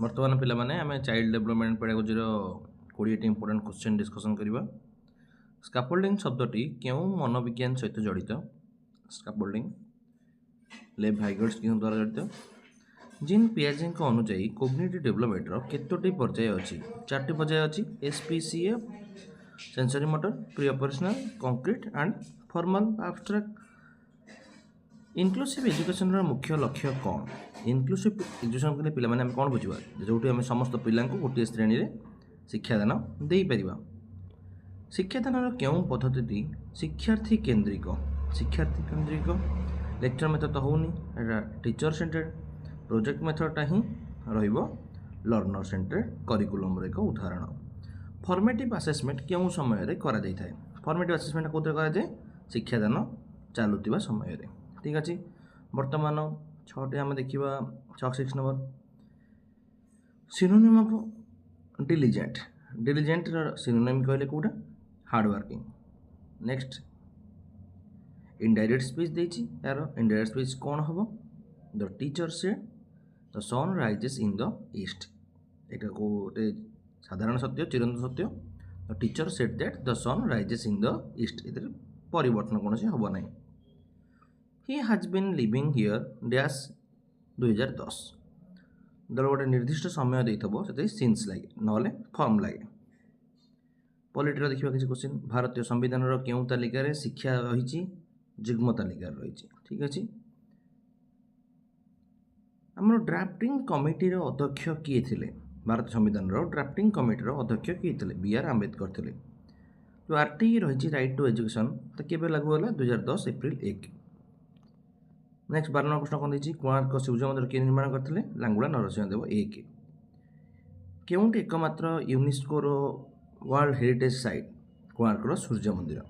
बर्तमान पिलाने आम चाइल्ड डेभलपमेंट पेडागोजीर 20 इंपोर्टेंट क्वेश्चन डिस्कसन करवा। स्काफोल्डिंग शब्दटी क्यों मनोविज्ञान सहित जड़ित? स्काफोल्डिंग लेव हाइगर्स द्वारा जड़ित। जीन पियाजे अनुजाई कोग्निटिव डेभलपमेंटर केतोटी पर्याय अच्छी? 4टी पर्याय अच्छी। SPCF sensory motor, pre operational, concrete and formal abstract. Inclusive education मुख्य लक्ष्य कौन? इनक्लूसिव एजुकेशन के पिला माने कौन बुझा जो आम समस्त पिला गोटे श्रेणी में शिक्षादान दे पार। शिक्षादान क्यों पद्धति शिक्षार्थी केन्द्रिक? शिक्षार्थी केन्द्रिक लेक्चर मेथड तो होनी, टीचर सेंटर्ड प्रोजेक्ट मेथडटा ही लर्नर सेंटर्ड करिकुलम एक उदाहरण। फॉर्मेटिव असेसमेंट क्यों समय करा जाय थाए? फॉर्मेटिव असेसमेंट कौन करा जाए? शिक्षादान चलुवा समय। ठीक अच्छे। बर्तमान 6टी आम देखा 6 number synonym of diligent. Diligent synonym कहले कौटा? Hard working. Next indirect speech देछि, यार इनडायरेक्ट स्पीच कौन हम? The teacher said the sun rises in the east. यहाँ गोटे साधारण सत्य, चिरंत सत्य। The teacher said that the sun rises in the east. ये परिवर्तन कौन से हम ना। ही हाज बीन लिविंग हियर डैश 2010। दल गोटे निर्दिष्ट समय देते सिन्स लगे ना फर्म लगे। पॉलिटिर देखा किसी क्वेश्चन। भारतीय संविधान क्यों तालिकार शिक्षा रही? जुग्म तालिकार रही। ठीक अच्छे। आमर ड्राफ्टिंग कमिटीर अध्यक्ष किए थे? भारत संविधान ड्राफ्टिंग कमिटीर अध्यक्ष किए थे? BR आंबेडकर थे। जो RTI रही राइट टू एजुकेशन तो केबे लागू होला? 2010 एप्रिल 1। नेक्स्ट 12 नंबर प्रश्न कौन देखिए? कोणार्क सूर्य मंदिर किए निर्माण करते? लांगुड़ा नरसिंहदेव 1। केउंटी एकमात्र UNESCO world heritage site? Konark सूर्य मंदिर।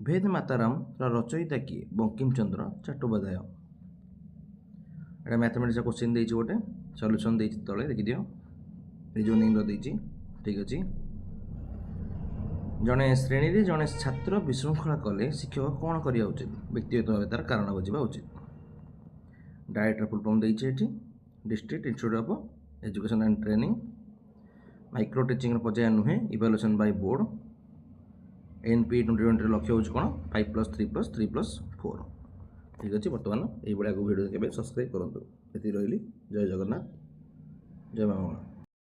भेद माताराम रचयिता किए? बंकिम चंद्र चट्टोपाध्याय। यहाँ मैथमेटिक्स क्वेश्चन देती गोटे सल्यूशन देती तले देखी दियो। रिजनिंग देती। ठीक अच्छे। जड़े श्रेणी में जड़े छात्र विशृंखला कले शिक्षक कौन करा उचित? व्यक्तिगत भाव तार कारण बुझा उचित। डायरेक्टर फुल फॉर्म देती ये district institute of education and training. Micro teaching पर्याय नुहे, इवैल्यूएशन बाय बोर्ड। NP 2020 लक्ष्य हूँ कौन? 5+3+3+4। ठीक अच्छे। बर्तमान ये भिडियो के सब्सक्राइब करूँ। ये रही। जय जगन्नाथ, जय माँ।